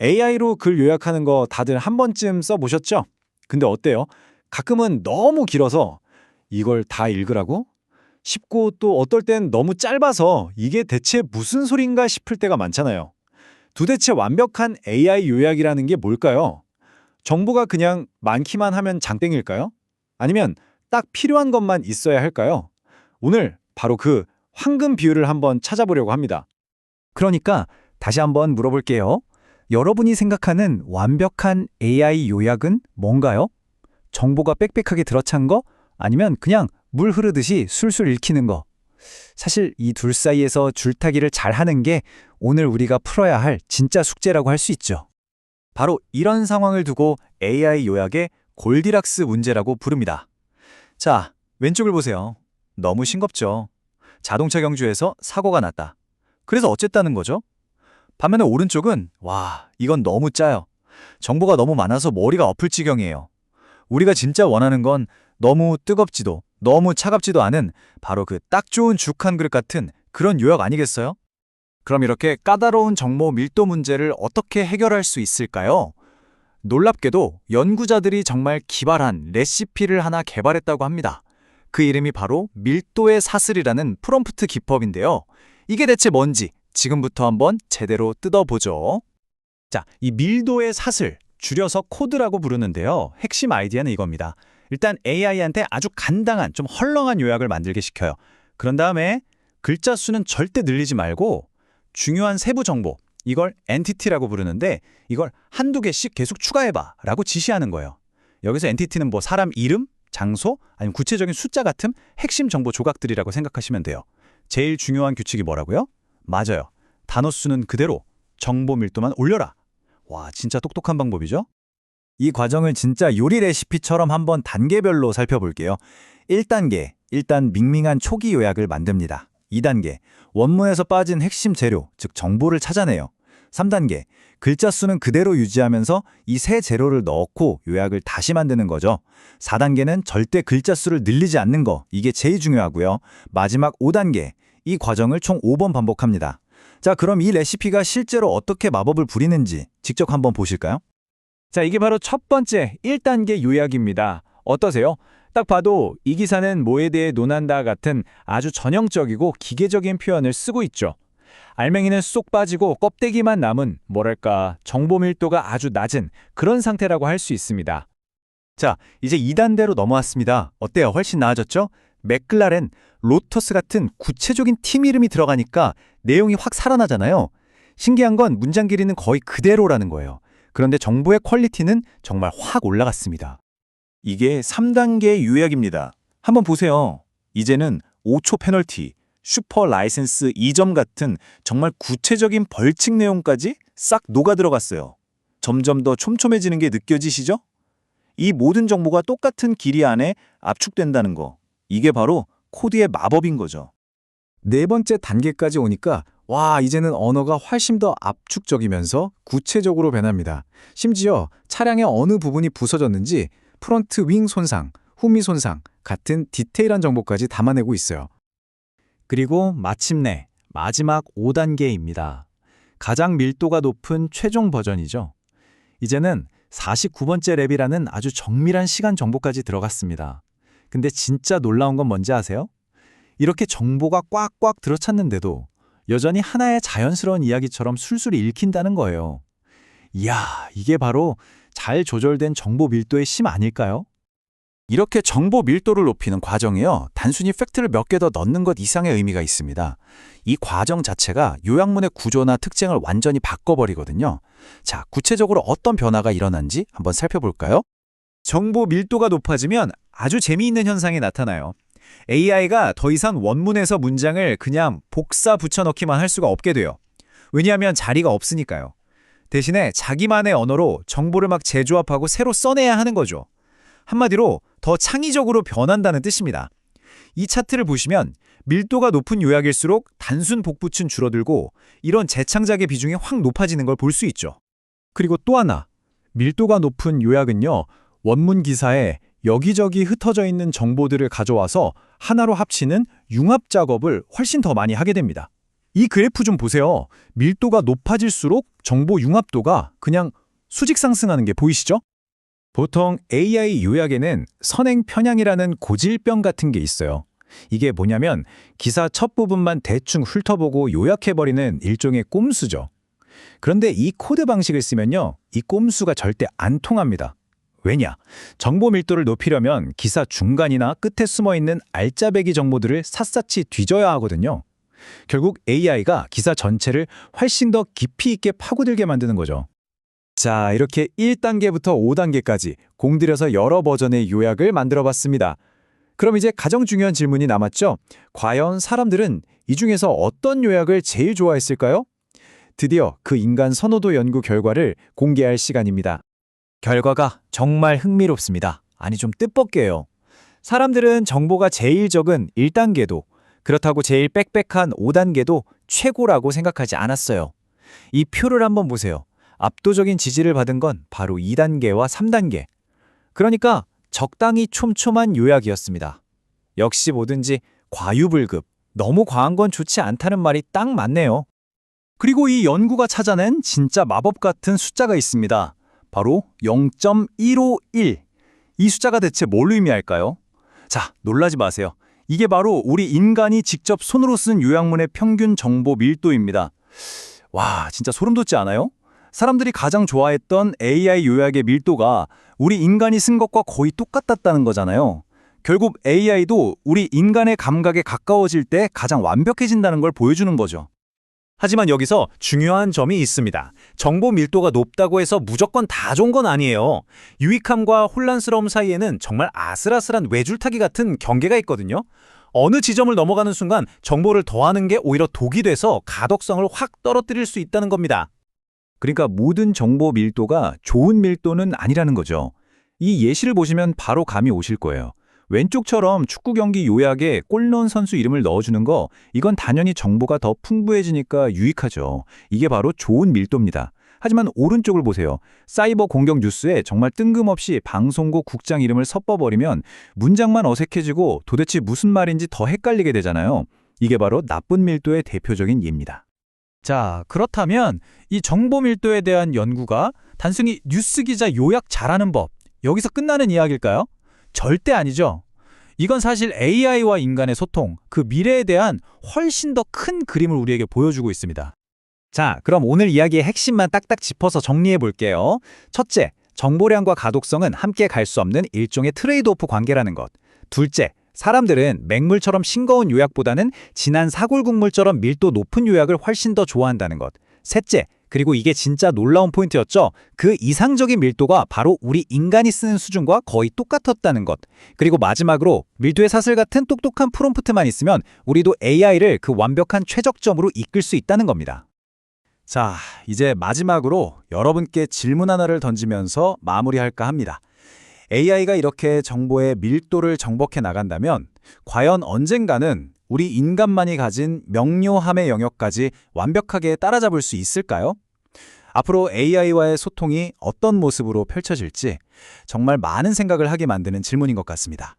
AI로 글 요약하는 거 다들 한 번쯤 써보셨죠? 근데 어때요? 가끔은 너무 길어서 이걸 다 읽으라고? 쉽고 또 어떨 땐 너무 짧아서 이게 대체 무슨 소린가 싶을 때가 많잖아요. 도대체 완벽한 AI 요약이라는 게 뭘까요? 정보가 그냥 많기만 하면 장땡일까요? 아니면 딱 필요한 것만 있어야 할까요? 오늘 바로 그 황금 비율을 한번 찾아보려고 합니다. 그러니까 다시 한번 물어볼게요. 여러분이 생각하는 완벽한 AI 요약은 뭔가요? 정보가 빽빽하게 들어찬 거? 아니면 그냥 물 흐르듯이 술술 읽히는 거? 사실 이 둘 사이에서 줄타기를 잘 하는 게 오늘 우리가 풀어야 할 진짜 숙제라고 할 수 있죠. 바로 이런 상황을 두고 AI 요약의 골디락스 문제라고 부릅니다. 자, 왼쪽을 보세요. 너무 싱겁죠? 자동차 경주에서 사고가 났다. 그래서 어쨌다는 거죠? 반면에 오른쪽은 와, 이건 너무 짜요. 정보가 너무 많아서 머리가 아플 지경이에요. 우리가 진짜 원하는 건 너무 뜨겁지도 너무 차갑지도 않은 바로 그 딱 좋은 죽 한 그릇 같은 그런 요약 아니겠어요? 그럼 이렇게 까다로운 정보 밀도 문제를 어떻게 해결할 수 있을까요? 놀랍게도 연구자들이 정말 기발한 레시피를 하나 개발했다고 합니다. 그 이름이 바로 밀도의 사슬이라는 프롬프트 기법인데요. 이게 대체 뭔지 지금부터 한번 제대로 뜯어보죠. 자, 이 밀도의 사슬, 줄여서 코드라고 부르는데요. 핵심 아이디어는 이겁니다. 일단 AI한테 아주 간단한, 좀 헐렁한 요약을 만들게 시켜요. 그런 다음에 글자 수는 절대 늘리지 말고 중요한 세부 정보, 이걸 엔티티라고 부르는데 이걸 한두 개씩 계속 추가해봐 라고 지시하는 거예요. 여기서 엔티티는 뭐 사람 이름, 장소, 아니면 구체적인 숫자 같은 핵심 정보 조각들이라고 생각하시면 돼요. 제일 중요한 규칙이 뭐라고요? 맞아요. 단어 수는 그대로, 정보 밀도만 올려라. 와, 진짜 똑똑한 방법이죠? 이 과정을 진짜 요리 레시피처럼 한번 단계별로 살펴볼게요. 1단계, 일단 밍밍한 초기 요약을 만듭니다. 2단계, 원문에서 빠진 핵심 재료, 즉 정보를 찾아내요. 3단계, 글자 수는 그대로 유지하면서 이 새 재료를 넣고 요약을 다시 만드는 거죠. 4단계는 절대 글자 수를 늘리지 않는 거, 이게 제일 중요하고요. 마지막 5단계, 이 과정을 총 5번 반복합니다. 자, 그럼 이 레시피가 실제로 어떻게 마법을 부리는지 직접 한번 보실까요? 자, 이게 바로 첫 번째 1단계 요약입니다. 어떠세요? 딱 봐도 이 기사는 뭐에 대해 논한다 같은 아주 전형적이고 기계적인 표현을 쓰고 있죠. 알맹이는 쏙 빠지고 껍데기만 남은 뭐랄까 정보 밀도가 아주 낮은 그런 상태라고 할 수 있습니다. 자, 이제 2단계로 넘어왔습니다. 어때요? 훨씬 나아졌죠? 맥클라렌, 로터스 같은 구체적인 팀 이름이 들어가니까 내용이 확 살아나잖아요. 신기한 건 문장 길이는 거의 그대로라는 거예요. 그런데 정보의 퀄리티는 정말 확 올라갔습니다. 이게 3단계 요약입니다. 한번 보세요. 이제는 5초 페널티, 슈퍼 라이센스 2점 같은 정말 구체적인 벌칙 내용까지 싹 녹아 들어갔어요. 점점 더 촘촘해지는 게 느껴지시죠? 이 모든 정보가 똑같은 길이 안에 압축된다는 거. 이게 바로 코드의 마법인 거죠. 네 번째 단계까지 오니까 와, 이제는 언어가 훨씬 더 압축적이면서 구체적으로 변합니다. 심지어 차량의 어느 부분이 부서졌는지 프론트 윙 손상, 후미 손상 같은 디테일한 정보까지 담아내고 있어요. 그리고 마침내 마지막 5단계입니다. 가장 밀도가 높은 최종 버전이죠. 이제는 49번째 랩이라는 아주 정밀한 시간 정보까지 들어갔습니다. 근데 진짜 놀라운 건 뭔지 아세요? 이렇게 정보가 꽉꽉 들어찼는데도 여전히 하나의 자연스러운 이야기처럼 술술 읽힌다는 거예요. 이야, 이게 바로 잘 조절된 정보 밀도의 심 아닐까요? 이렇게 정보 밀도를 높이는 과정이요. 단순히 팩트를 몇 개 더 넣는 것 이상의 의미가 있습니다. 이 과정 자체가 요약문의 구조나 특징을 완전히 바꿔버리거든요. 자, 구체적으로 어떤 변화가 일어난지 한번 살펴볼까요? 정보 밀도가 높아지면 아주 재미있는 현상이 나타나요. AI가 더 이상 원문에서 문장을 그냥 복사 붙여넣기만 할 수가 없게 돼요. 왜냐하면 자리가 없으니까요. 대신에 자기만의 언어로 정보를 막 재조합하고 새로 써내야 하는 거죠. 한마디로 더 창의적으로 변한다는 뜻입니다. 이 차트를 보시면 밀도가 높은 요약일수록 단순 복붙은 줄어들고 이런 재창작의 비중이 확 높아지는 걸 볼 수 있죠. 그리고 또 하나, 밀도가 높은 요약은요, 원문 기사에 여기저기 흩어져 있는 정보들을 가져와서 하나로 합치는 융합 작업을 훨씬 더 많이 하게 됩니다. 이 그래프 좀 보세요. 밀도가 높아질수록 정보 융합도가 그냥 수직 상승하는 게 보이시죠? 보통 AI 요약에는 선행 편향이라는 고질병 같은 게 있어요. 이게 뭐냐면 기사 첫 부분만 대충 훑어보고 요약해버리는 일종의 꼼수죠. 그런데 이 코드 방식을 쓰면요, 이 꼼수가 절대 안 통합니다. 왜냐? 정보 밀도를 높이려면 기사 중간이나 끝에 숨어있는 알짜배기 정보들을 샅샅이 뒤져야 하거든요. 결국 AI가 기사 전체를 훨씬 더 깊이 있게 파고들게 만드는 거죠. 자, 이렇게 1단계부터 5단계까지 공들여서 여러 버전의 요약을 만들어 봤습니다. 그럼 이제 가장 중요한 질문이 남았죠? 과연 사람들은 이 중에서 어떤 요약을 제일 좋아했을까요? 드디어 그 인간 선호도 연구 결과를 공개할 시간입니다. 결과가 정말 흥미롭습니다. 아니, 좀 뜻밖이에요. 사람들은 정보가 제일 적은 1단계도, 그렇다고 제일 빽빽한 5단계도 최고라고 생각하지 않았어요. 이 표를 한번 보세요. 압도적인 지지를 받은 건 바로 2단계와 3단계. 그러니까 적당히 촘촘한 요약이었습니다. 역시 뭐든지 과유불급, 너무 과한 건 좋지 않다는 말이 딱 맞네요. 그리고 이 연구가 찾아낸 진짜 마법 같은 숫자가 있습니다. 바로 0.151. 이 숫자가 대체 뭘 의미할까요? 자, 놀라지 마세요. 이게 바로 우리 인간이 직접 손으로 쓴 요약문의 평균 정보 밀도입니다. 와, 진짜 소름 돋지 않아요? 사람들이 가장 좋아했던 AI 요약의 밀도가 우리 인간이 쓴 것과 거의 똑같았다는 거잖아요. 결국 AI도 우리 인간의 감각에 가까워질 때 가장 완벽해진다는 걸 보여주는 거죠. 하지만 여기서 중요한 점이 있습니다. 정보 밀도가 높다고 해서 무조건 다 좋은 건 아니에요. 유익함과 혼란스러움 사이에는 정말 아슬아슬한 외줄타기 같은 경계가 있거든요. 어느 지점을 넘어가는 순간 정보를 더하는 게 오히려 독이 돼서 가독성을 확 떨어뜨릴 수 있다는 겁니다. 그러니까 모든 정보 밀도가 좋은 밀도는 아니라는 거죠. 이 예시를 보시면 바로 감이 오실 거예요. 왼쪽처럼 축구 경기 요약에 골 넣은 선수 이름을 넣어주는 거, 이건 당연히 정보가 더 풍부해지니까 유익하죠. 이게 바로 좋은 밀도입니다. 하지만 오른쪽을 보세요. 사이버 공격 뉴스에 정말 뜬금없이 방송국 국장 이름을 섞어버리면 문장만 어색해지고 도대체 무슨 말인지 더 헷갈리게 되잖아요. 이게 바로 나쁜 밀도의 대표적인 예입니다. 자, 그렇다면 이 정보 밀도에 대한 연구가 단순히 뉴스 기자 요약 잘하는 법, 여기서 끝나는 이야기일까요? 절대 아니죠. 이건 사실 AI와 인간의 소통, 그 미래에 대한 훨씬 더 큰 그림을 우리에게 보여주고 있습니다. 자, 그럼 오늘 이야기의 핵심만 딱딱 짚어서 정리해 볼게요. 첫째, 정보량과 가독성은 함께 갈 수 없는 일종의 트레이드오프 관계라는 것. 둘째, 사람들은 맹물처럼 싱거운 요약보다는 진한 사골국물처럼 밀도 높은 요약을 훨씬 더 좋아한다는 것. 셋째, 그리고 이게 진짜 놀라운 포인트였죠. 그 이상적인 밀도가 바로 우리 인간이 쓰는 수준과 거의 똑같았다는 것. 그리고 마지막으로 밀도의 사슬 같은 똑똑한 프롬프트만 있으면 우리도 AI를 그 완벽한 최적점으로 이끌 수 있다는 겁니다. 자, 이제 마지막으로 여러분께 질문 하나를 던지면서 마무리할까 합니다. AI가 이렇게 정보의 밀도를 정복해 나간다면 과연 언젠가는 우리 인간만이 가진 명료함의 영역까지 완벽하게 따라잡을 수 있을까요? 앞으로 AI와의 소통이 어떤 모습으로 펼쳐질지 정말 많은 생각을 하게 만드는 질문인 것 같습니다.